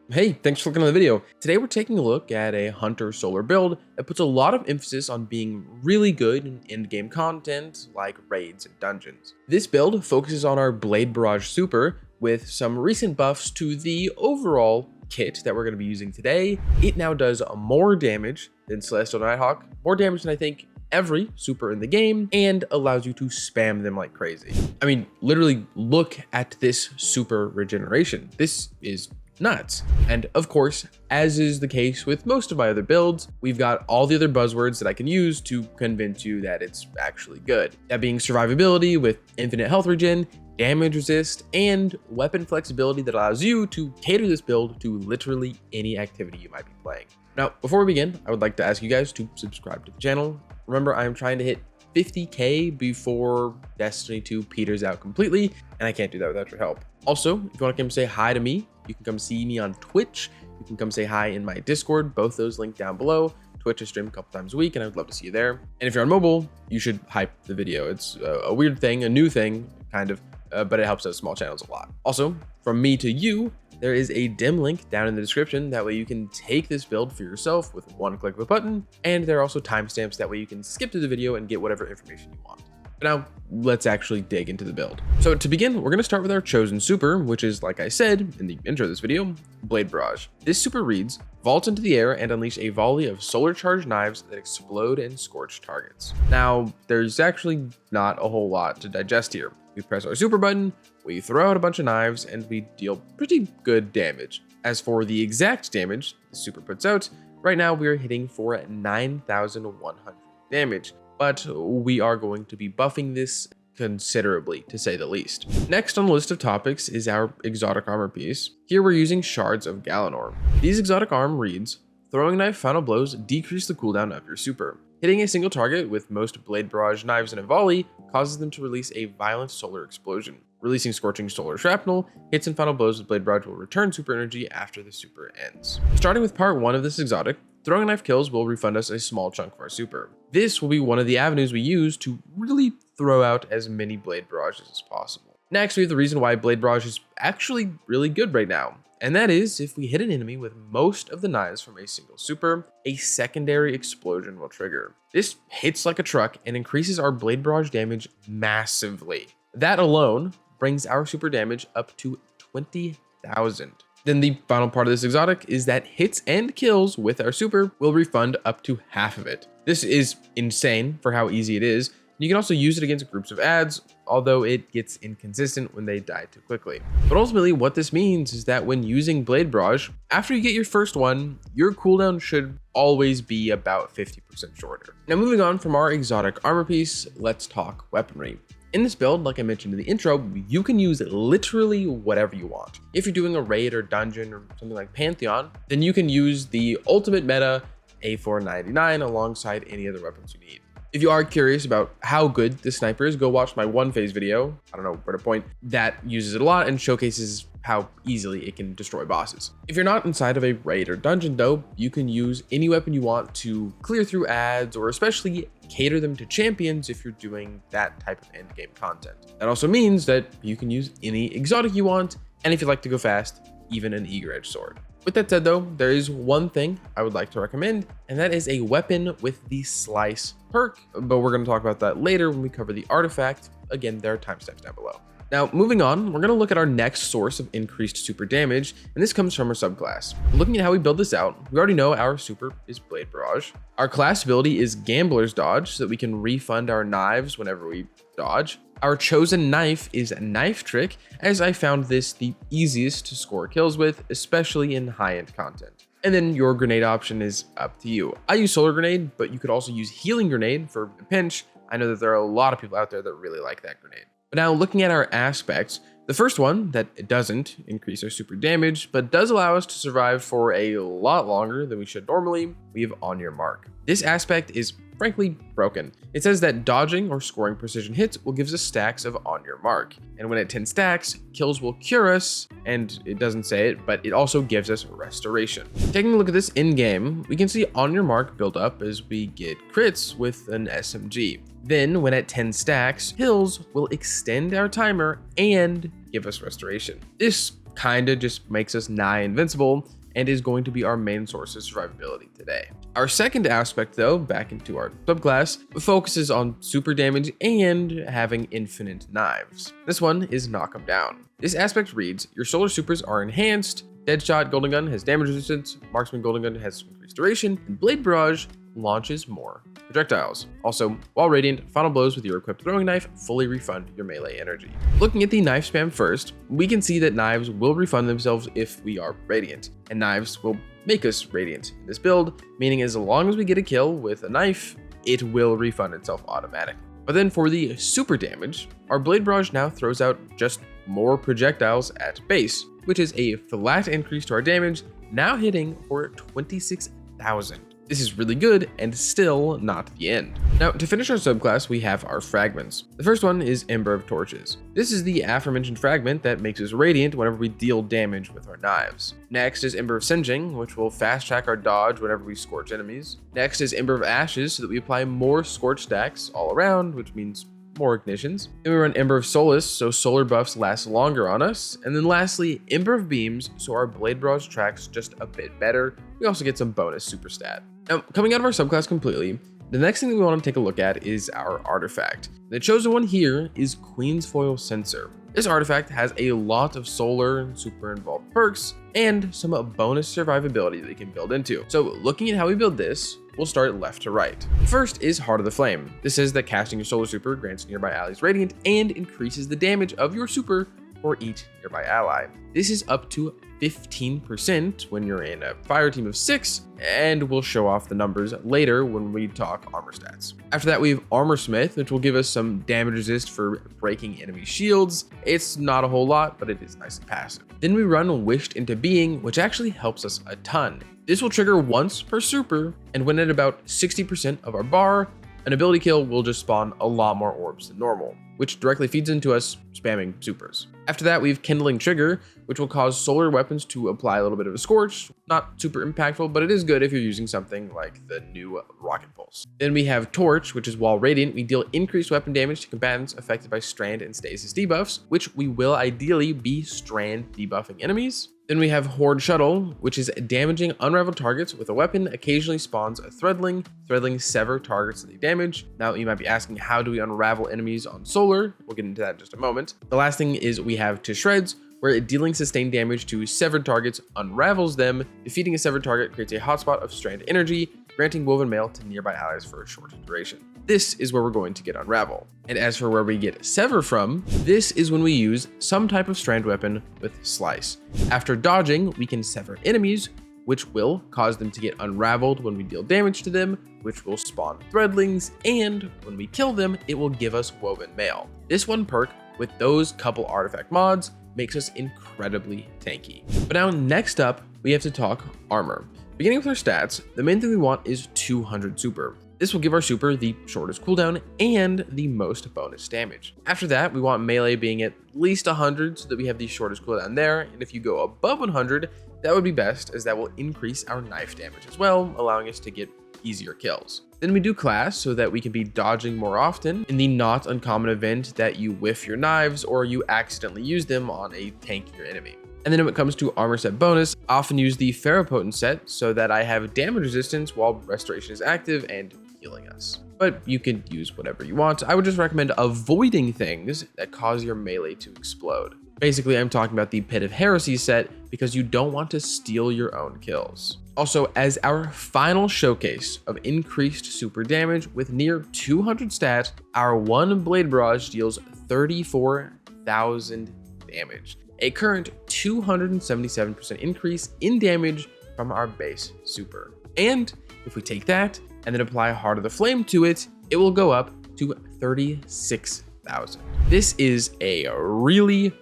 Hey, thanks for clicking on the video. Today we're taking a look at a Hunter Solar build that puts a lot of emphasis on being really good in end-game content like raids and dungeons. This build focuses on our Blade Barrage super with some recent buffs to the overall kit that we're going to be using today. It now does more damage than Celestial Nighthawk, more damage than I think every super in the game, and allows you to spam them like crazy. I mean, literally look at this super regeneration. This is nuts. And of course, as is the case with most of my other builds, we've got all the other buzzwords that I can use to convince you that it's actually good. That being survivability with infinite health regen, damage resist, and weapon flexibility that allows you to cater this build to literally any activity you might be playing. Now, before we begin, I would like to ask you guys to subscribe to the channel. Remember, I am trying to hit 50K before Destiny 2 peters out completely, and I can't do that without your help. Also, if you want to come say hi to me, you can come see me on Twitch. You can come say hi in my Discord. Both those linked down below. Twitch is streamed a couple times a week, and I would love to see you there. And if you're on mobile, you should hype the video. It's a weird thing, a new thing, kind of, but it helps those small channels a lot. Also, from me to you, there is a dim link down in the description. That way you can take this build for yourself with one click of a button. And there are also timestamps. That way you can skip to the video and get whatever information you want. But now let's actually dig into the build. So to begin, we're going to start with our chosen super, which is, like I said in the intro of this video, Blade Barrage. This super reads, vault into the air and unleash a volley of solar charged knives that explode and scorch targets. Now, there's actually not a whole lot to digest here. We press our super button, we throw out a bunch of knives, and we deal pretty good damage. As for the exact damage the super puts out, right now we are hitting for 9,100 damage. But we are going to be buffing this considerably, to say the least. Next on the list of topics is our exotic armor piece. Here we're using Shards of Galanor. These exotic arm reads, throwing knife final blows decrease the cooldown of your super. Hitting a single target with most Blade Barrage knives in a volley causes them to release a violent solar explosion. Releasing scorching solar shrapnel, hits and final blows with Blade Barrage will return super energy after the super ends. Starting with part 1 of this exotic, throwing a knife kills will refund us a small chunk of our super. This will be one of the avenues we use to really throw out as many Blade Barrages as possible. Next, we have the reason why Blade Barrage is actually really good right now. And that is, if we hit an enemy with most of the knives from a single super, a secondary explosion will trigger. This hits like a truck and increases our Blade Barrage damage massively. That alone brings our super damage up to 20,000. Then the final part of this exotic is that hits and kills with our super will refund up to half of it. This is insane for how easy it is. You can also use it against groups of ads, although it gets inconsistent when they die too quickly. But ultimately what this means is that when using Blade Barrage, after you get your first one, your cooldown should always be about 50% shorter. Now moving on from our exotic armor piece, let's talk weaponry. In this build, like I mentioned in the intro, you can use literally whatever you want. If you're doing a raid or dungeon or something like Pantheon, then you can use the ultimate meta A499 alongside any other weapons you need. If you are curious about how good this sniper is, go watch my one phase video, I don't know where to point, that uses it a lot and showcases how easily it can destroy bosses. If you're not inside of a raid or dungeon though, you can use any weapon you want to clear through ads or especially cater them to champions if you're doing that type of end game content. That also means that you can use any exotic you want, and if you like to go fast, even an eager edge sword. With that said though, there is one thing I would like to recommend, and that is a weapon with the slice perk, but we're going to talk about that later when we cover the artifact. Again, there are timestamps down below. Now, moving on, we're going to look at our next source of increased super damage, and this comes from our subclass. Looking at how we build this out, we already know our super is Blade Barrage. Our class ability is Gambler's Dodge, so that we can refund our knives whenever we dodge. Our chosen knife is Knife Trick, as I found this the easiest to score kills with, especially in high-end content. And then your grenade option is up to you. I use Solar Grenade, but you could also use Healing Grenade for a pinch. I know that there are a lot of people out there that really like that grenade. But now looking at our aspects, the first one that doesn't increase our super damage, but does allow us to survive for a lot longer than we should normally, we have On Your Mark. This aspect is frankly broken. It says that dodging or scoring precision hits will give us stacks of On Your Mark. And when at 10 stacks, kills will cure us, and it doesn't say it, but it also gives us restoration. Taking a look at this in game, we can see On Your Mark build up as we get crits with an SMG. Then when at 10 stacks, kills will extend our timer and give us restoration. This kinda just makes us nigh invincible and is going to be our main source of survivability today. Our second aspect though, back into our subclass, focuses on super damage and having infinite knives. This one is knock 'em down. This aspect reads, your solar supers are enhanced, Deadshot Golden Gun has damage resistance, Marksman Golden Gun has increased duration, and Blade Barrage launches more projectiles. Also, while radiant, final blows with your equipped throwing knife fully refund your melee energy. Looking at the knife spam first, we can see that knives will refund themselves if we are radiant, and knives will make us radiant in this build, meaning as long as we get a kill with a knife, it will refund itself automatically. But then for the super damage, our Blade Barrage now throws out just more projectiles at base, which is a flat increase to our damage, now hitting for 26,000. This is really good and still not the end. Now, to finish our subclass, we have our fragments. The first one is Ember of Torches. This is the aforementioned fragment that makes us radiant whenever we deal damage with our knives. Next is Ember of Singeing, which will fast track our dodge whenever we scorch enemies. Next is Ember of Ashes, so that we apply more scorch stacks all around, which means more ignitions. Then we run Ember of Solace, so solar buffs last longer on us. And then lastly, Ember of Beams, so our Blade Barrage tracks just a bit better. We also get some bonus super stat. Now, coming out of our subclass completely, the next thing that we want to take a look at is our artifact. The chosen one here is Queen's Foil Censer. This artifact has a lot of solar and super involved perks and some bonus survivability that you can build into. So looking at how we build this, we'll start left to right. First is Heart of the Flame. This says that casting your solar super grants nearby allies radiant and increases the damage of your super for each nearby ally. This is up to 15% when you're in a fire team of 6, and we'll show off the numbers later when we talk armor stats. After that, we have Armor Smith, which will give us some damage resist for breaking enemy shields. It's not a whole lot, but it is nice and passive. Then we run Wished into Being, which actually helps us a ton. This will trigger once per super, and when at about 60% of our bar, an ability kill will just spawn a lot more orbs than normal, which directly feeds into us spamming supers. After that, we have Kindling Trigger, which will cause solar weapons to apply a little bit of a scorch. Not super impactful, but it is good if you're using something like the new Rocket Pulse. Then we have Torch, which is while radiant, we deal increased weapon damage to combatants affected by strand and stasis debuffs, which we will ideally be strand debuffing enemies. Then we have Horde Shuttle, which is damaging unraveled targets with a weapon, occasionally spawns a Threadling. Threadling sever targets that they damage. Now you might be asking, how do we unravel enemies on solar? We'll get into that in just a moment. The last thing is we have To Shreds, where dealing sustained damage to severed targets unravels them. Defeating a severed target creates a hotspot of strand energy, granting woven mail to nearby allies for a short duration. This is where we're going to get Unravel. And as for where we get Sever from, this is when we use some type of strand weapon with Slice. After dodging, we can sever enemies, which will cause them to get unraveled when we deal damage to them, which will spawn Threadlings, and when we kill them, it will give us Woven Mail. This one perk with those couple artifact mods makes us incredibly tanky. But now next up, we have to talk armor. Beginning with our stats, the main thing we want is 200 super. This will give our super the shortest cooldown and the most bonus damage. After that, we want melee being at least 100 so that we have the shortest cooldown there. And if you go above 100, that would be best, as that will increase our knife damage as well, allowing us to get easier kills. Then we do class so that we can be dodging more often in the not uncommon event that you whiff your knives or you accidentally use them on a tankier enemy. And then when it comes to armor set bonus, I often use the Ferropotent set so that I have damage resistance while restoration is active and healing us. But you can use whatever you want. I would just recommend avoiding things that cause your melee to explode. Basically, I'm talking about the Pit of Heresy set because you don't want to steal your own kills. Also, as our final showcase of increased super damage with near 200 stats, our one Blade Barrage deals 34,000 damage, a current 277% increase in damage from our base super. And if we take that and then apply Heart of the Flame to it, it will go up to 36,000. This is a really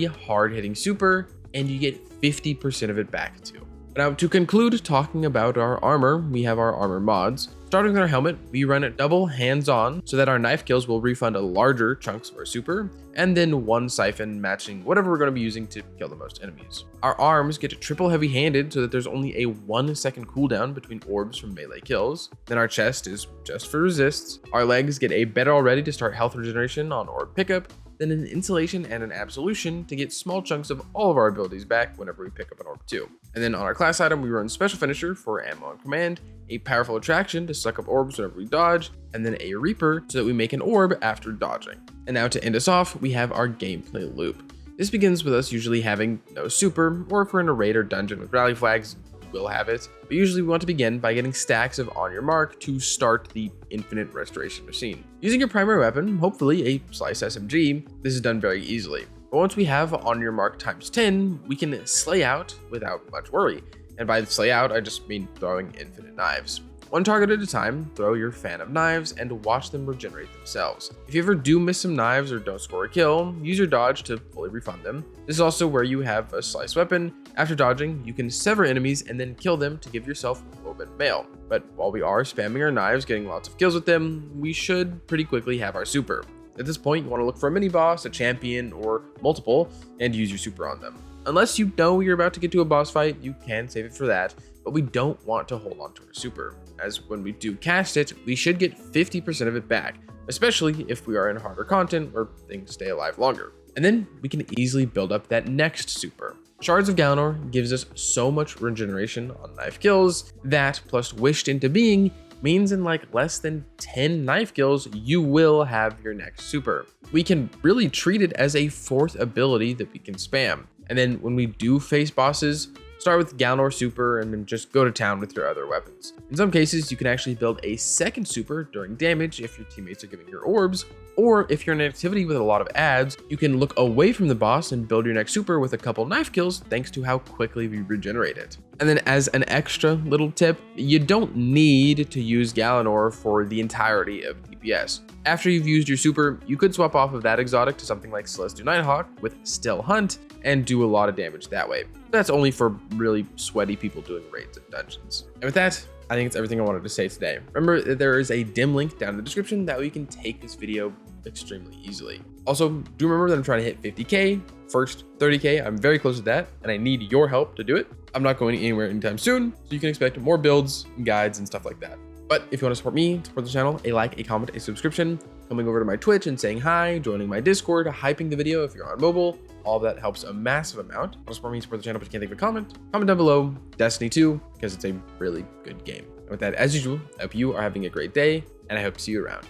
hard-hitting super, and you get 50% of it back too. Now, to conclude talking about our armor, we have our armor mods. Starting with our helmet, we run it double hands-on so that our knife kills will refund a larger chunks of our super, and then one siphon matching whatever we're going to be using to kill the most enemies. Our arms get triple heavy-handed so that there's only a 1 second cooldown between orbs from melee kills. Then our chest is just for resists. Our legs get a better already to start health regeneration on orb pickup, then an insulation and an absolution to get small chunks of all of our abilities back whenever we pick up an orb too. And then on our class item, we run special finisher for ammo on command, a powerful attraction to suck up orbs whenever we dodge, and then a reaper so that we make an orb after dodging. And now to end us off, we have our gameplay loop. This begins with us usually having no super, or if we're in a raid or dungeon with rally flags, we'll have it. But usually we want to begin by getting stacks of on your mark to start the infinite restoration machine. Using your primary weapon, hopefully a slice SMG, this is done very easily. But once we have on your mark times 10, we can slay out without much worry. And by slay out, I just mean throwing infinite knives. One target at a time, throw your fan of knives and watch them regenerate themselves. If you ever do miss some knives or don't score a kill, use your dodge to fully refund them. This is also where you have a slice weapon. After dodging, you can sever enemies and then kill them to give yourself a little bit of mail. But while we are spamming our knives, getting lots of kills with them, we should pretty quickly have our super. At this point, you want to look for a mini boss, a champion, or multiple, and use your super on them. Unless you know you're about to get to a boss fight, you can save it for that, but we don't want to hold on to our super, as when we do cast it, we should get 50% of it back, especially if we are in harder content where things stay alive longer. And then we can easily build up that next super. Shards of Galanor gives us so much regeneration on knife kills that, plus wished into being, means in like less than 10 knife kills, you will have your next super. We can really treat it as a fourth ability that we can spam. And then when we do face bosses, start with Galanor super and then just go to town with your other weapons. In some cases, you can actually build a second super during damage if your teammates are giving your orbs, or if you're in an activity with a lot of ads, you can look away from the boss and build your next super with a couple knife kills thanks to how quickly we regenerate it. And then as an extra little tip, you don't need to use Galanor for the entirety of DPS. After you've used your super, you could swap off of that exotic to something like Celestial Nighthawk with Still Hunt and do a lot of damage that way. That's only for really sweaty people doing raids and dungeons. And with that, I think it's everything I wanted to say today. Remember that there is a dim link down in the description that way you can take this video extremely easily. Also, do remember that I'm trying to hit 50K, first 30K. I'm very close to that, and I need your help to do it. I'm not going anywhere anytime soon, so you can expect more builds and guides and stuff like that. But if you want to support me, support the channel, a like, a comment, a subscription, coming over to my Twitch and saying hi, joining my Discord, hyping the video if you're on mobile, all of that helps a massive amount. Want to support me, support the channel, but you can't think of a comment down below, Destiny 2, because it's a really good game. And with that, as usual, I hope you are having a great day, and I hope to see you around.